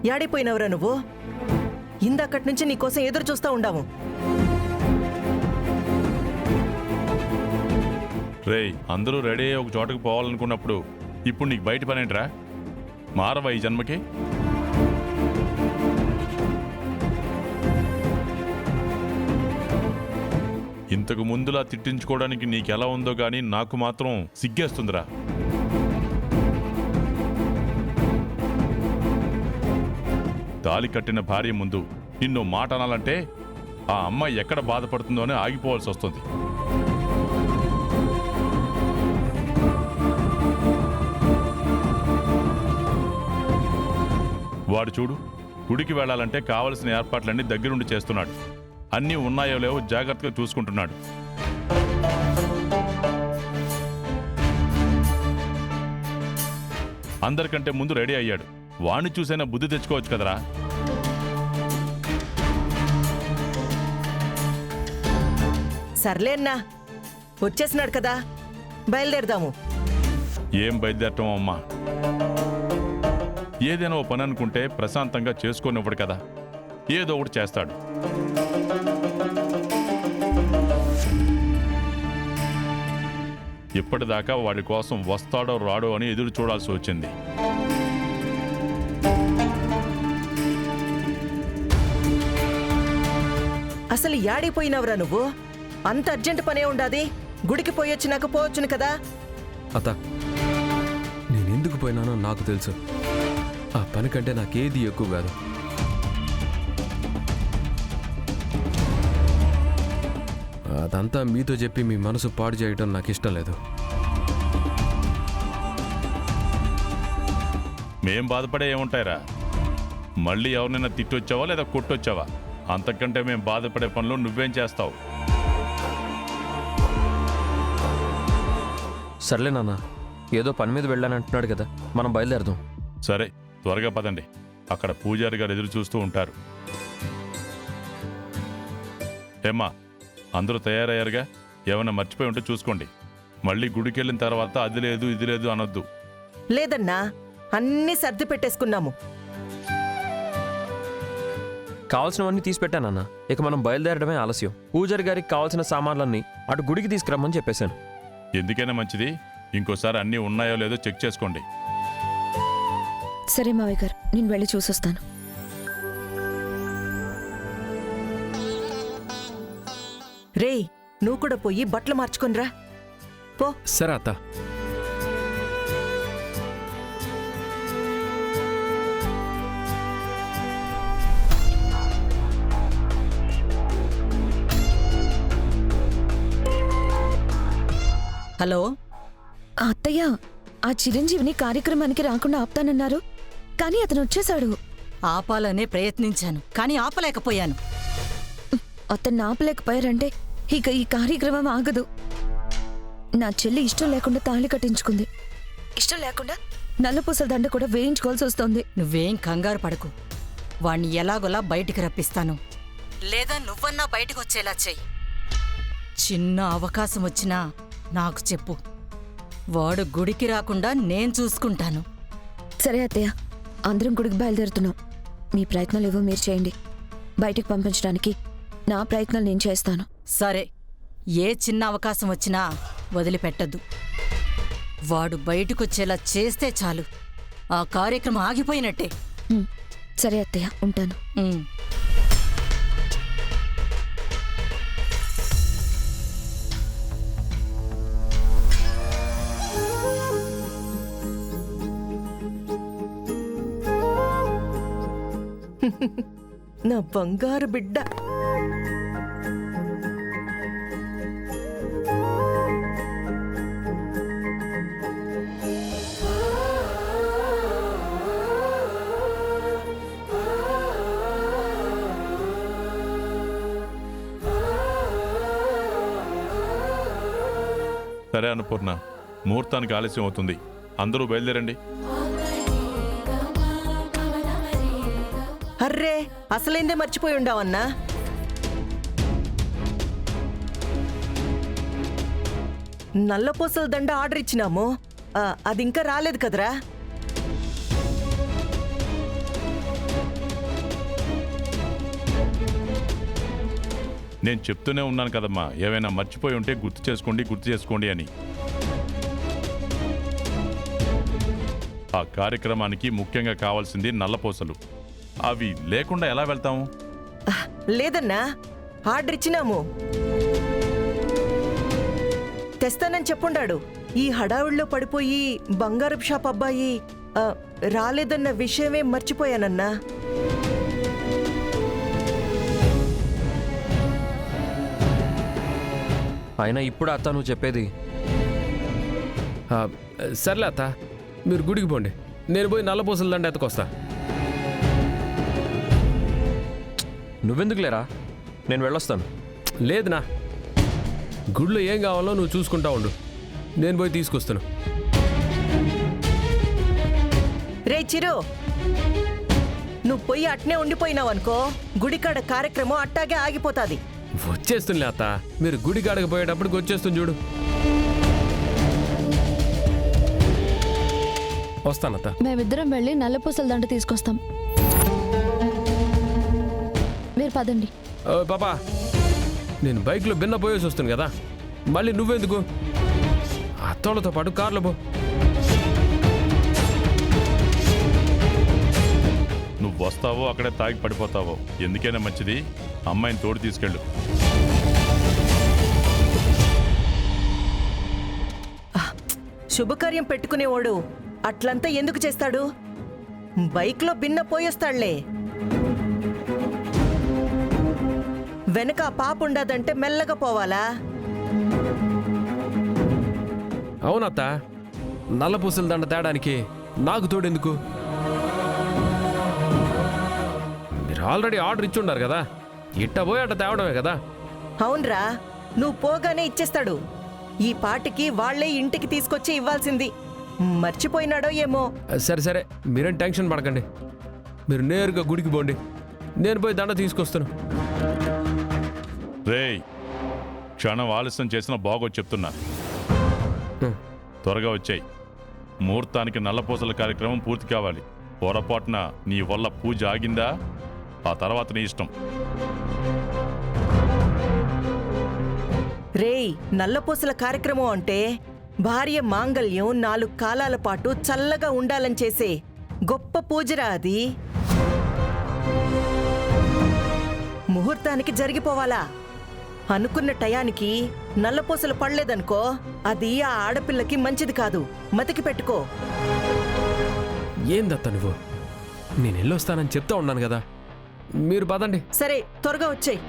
యాడిపోయినవరా నువ్వు? ఇందాకటి నుంచి నీకోసం ఎదురు చూస్తూ ఉండాము. రేయ్, అందరూ రెడీ అయ్యి ఒక చోటకు పోవాలనుకున్నప్పుడు ఇప్పుడు నీకు బయట పనేంట్రా? మారవా ఈ జన్మకి? ఇంతకు ముందులా తిట్టించుకోవడానికి నీకెలా ఉందో గానీ నాకు మాత్రం సిగ్గేస్తుందిరా. తాళి కట్టిన భార్య ముందు నిన్ను మాట అనాలంటే ఆ అమ్మాయి ఎక్కడ బాధపడుతుందో అని ఆగిపోవాల్సి వస్తుంది. వాడు చూడు, గుడికి వెళ్లాలంటే కావలసిన ఏర్పాట్లన్నీ దగ్గరుండి చేస్తున్నాడు. అన్నీ ఉన్నాయో లేవో జాగ్రత్తగా చూసుకుంటున్నాడు. అందరికంటే ముందు రెడీ అయ్యాడు. వాణ్ణి చూసైనా బుద్ధి తెచ్చుకోవచ్చు కదరా. సర్లే అన్నా, వచ్చేసినాడు కదా, బయలుదేరదాము. ఏం బయలుదేరటం అమ్మా? ఏదైనా ఓ పని అనుకుంటే ప్రశాంతంగా చేసుకోనివ్వడు కదా. ఏదో ఒకటి చేస్తాడు. ఇప్పటిదాకా వాడి కోసం వస్తాడో రాడో అని ఎదురు చూడాల్సి వచ్చింది. అసలు యాడిపోయినవరా నువ్వు? అంత అర్జెంట్ పనే ఉండాది. గుడికి పోయొచ్చినాక పోవచ్చును కదా. అత్త, నేనెందుకు పోయినానో నాకు తెలుసు. ఆ పని కంటే నాకేది ఎక్కువ కాదు. అదంతా మీతో చెప్పి మీ మనసు పాడు చేయడం నాకు ఇష్టం లేదు. మేం బాధపడే ఏముంటాయిరా? మళ్ళీ ఎవరినైనా తిట్టొచ్చావా లేదా కొట్టొచ్చావా? అంతకంటే మేం బాధపడే పనులు నువ్వేం చేస్తావు? సర్లే నాన్న, ఏదో పని మీద వెళ్ళానంటున్నాడు కదా, మనం బయలుదేరదాం. సరే, త్వరగా పదండి. అక్కడ పూజారి గారు ఎదురు చూస్తూ ఉంటారు. ఏమ్మా, అందరూ తయారయ్యారుగా? ఏమైనా మర్చిపోయి ఉంటే చూసుకోండి. మళ్ళీ గుడికి వెళ్ళిన తర్వాత అది లేదు ఇది లేదు అనొద్దు. లేదన్నా, అన్నీ సర్ది పెట్టేసుకున్నాము. కావాల్సినవన్నీ తీసి పెట్టానన్న. ఇక మనం బయలుదేరడమే ఆలస్యం. పూజారి గారికి కావాల్సిన సామాన్లన్నీ అటు గుడికి తీసుకురమ్మని చెప్పేశాను. ఎందుకైనా మంచిది, ఇంకోసారి అన్నీ ఉన్నాయో లేదో చెక్ చేసుకోండి. సరే మావయ్య గారు, నేను వెళ్ళి చూసొస్తాను. రేయ్, నువ్వు కూడా పోయి బట్టలు మార్చుకొనిరా పో. సరే అత్త. హలో అత్తయ్య, ఆ చిరంజీవిని కార్యక్రమానికి రాకుండా ఆపుతానన్నారు, కానీ అతను వచ్చేశాడు. ఆపాలనే ప్రయత్నించాను, కానీ ఆపలేకపోయాను. అతన్ని ఆపలేకపోయారంటే ఇక ఈ కార్యక్రమం ఆగదు. నా చెల్లి ఇష్టం లేకుండా తాళి కట్టించుకుంది. ఇష్టం లేకుండా నల్లపూసల దండ కూడా వేయించుకోవాల్సి వస్తోంది. నువ్వేం కంగారు పడకు. వాణ్ణి ఎలాగోలా బయటికి రప్పిస్తాను. లేదా నువ్వన్నా బయటకు వచ్చేలా చెయ్యి. చిన్న అవకాశం వచ్చినా నాకు చెప్పు. వాడు గుడికి రాకుండా నేను చూసుకుంటాను. సరే అత్తయ్య, అందరం గుడికి బయలుదేరుతున్నాం. మీ ప్రయత్నాలు ఏవో మీరు చేయండి. బయటికి పంపించడానికి నా ప్రయత్నాలు నేను చేస్తాను. సరే, ఏ చిన్న అవకాశం వచ్చినా వదిలిపెట్టద్దు. వాడు బయటకొచ్చేలా చేస్తే చాలు, ఆ కార్యక్రమం ఆగిపోయినట్టే. సరే అత్తయ్య, ఉంటాను. నా బంగారు బిడ్డ. సరే అన్నపూర్ణ, ముహూర్తానికి ఆలస్యం అవుతుంది. అందరూ బయలుదేరండి. అర్రే, అసలేందే మర్చిపోయి ఉండావన్నా. నల్లపూసల దండ ఆర్డర్ ఇచ్చినాము, అది ఇంకా రాలేదు కదరా. నేను చెప్తూనే ఉన్నాను కదమ్మా, ఏవైనా మర్చిపోయి ఉంటే గుర్తు చేసుకోండి అని. ఆ కార్యక్రమానికి ముఖ్యంగా కావాల్సింది నల్లపూసలు. అవి లేకుండా ఎలా వెళ్తాము? లేదన్నా, ఆర్డర్ ఇచ్చినాము. తెస్తానని చెప్పుండాడు. ఈ హడావుడిలో పడిపోయి బంగారపు షాప్ అబ్బాయి రాలేదన్న విషయమే మర్చిపోయానన్నా. అయినా ఇప్పుడు అత్త నువ్వు చెప్పేది? ఆ, సర్లే అత్త, మీరు గుడికి పోండి, నేను పోయి నల్లపూసల దండ ఎత్తుకొస్తా. నువ్వెందుకు లేరా, నేను వెళ్ళొస్తాను. లేదునా, గుడిలో ఏం కావాలో నువ్వు చూసుకుంటా ఉండు, నేను పోయి తీసుకొస్తాను. రే చిరు, నువ్వు పోయి అట్నే ఉండిపోయినావనుకో గుడికాడ కార్యక్రమం అట్టాగే ఆగిపోతాది. వచ్చేస్తుందిలే అత్త, మీరు గుడి కాడకు పోయేటప్పటికి వచ్చేస్తుంది చూడు. వస్తానత్త. మేమిద్దరం వెళ్ళి నల్లపూసల దండ తీసుకొస్తాం. మీరు పదండి. పాపా, నేను బైక్లో భిన్న పోయేసి వస్తాను కదా, మళ్ళీ నువ్వెందుకు? అత్తోళ్ళతో పాటు కార్లో పో. నువ్వు వస్తావో అక్కడే తాగి పడిపోతావో, ఎందుకైనా మంచిది అమ్మాయిని తోడు తీసుకెళ్ళు. శుభకార్యం పెట్టుకునేవాడు అట్లంతా ఎందుకు చేస్తాడు? బైక్లో భిన్న పోయేస్తాడులే. వెనక ఆ పాప ఉండదంటే మెల్లగా పోవాలా? అవునత్త, నల్లపూసల దండ తేడానికి నాకు తోడెందుకు? మీరు ఆల్రెడీ ఆర్డర్ ఇచ్చి ఉన్నారు కదా, ఇట్ట పోయి అట్ట తేవడమే కదా. అవునరా, నువ్వు పోగానే ఇచ్చేస్తాడు. ఈ పాటికి వాళ్లే ఇంటికి తీసుకొచ్చి ఇవ్వాల్సింది. మర్చిపోయినాడో ఏమో. సరే సరే, మీరేం టెన్షన్ పడకండి, మీరు నేరుగా గుడికి పోండి, నేను పోయి దండ తీసుకొస్తాను. రేయ్, క్షణం ఆలస్యం చేసిన బాగోదు చెప్తున్నా. త్వరగా వచ్చాయి, ముహూర్తానికి నల్లపూసల కార్యక్రమం పూర్తి కావాలి. పొరపాటున నీ వల్ల పూజ ఆగిందా, ఆ తర్వాత నీ ఇష్టం. రేయ్, నల్లపూసల కార్యక్రమం అంటే భార్య మాంగళ్యం 4 కాలాల పాటు చల్లగా ఉండాలని చేసే గొప్ప పూజరా అది. ముహూర్తానికి జరిగిపోవాలా? అనుకున్న టయానికి నల్లపూసలు పడలేదనుకో, అది ఆ ఆడపిల్లకి మంచిది కాదు. మతికి పెట్టుకో. ఏందత్త నువ్వు? నేను వెళ్ళొస్తానని చెప్తా ఉన్నాను కదా, మీరు పదండి. సరే, త్వరగా వచ్చేయ్.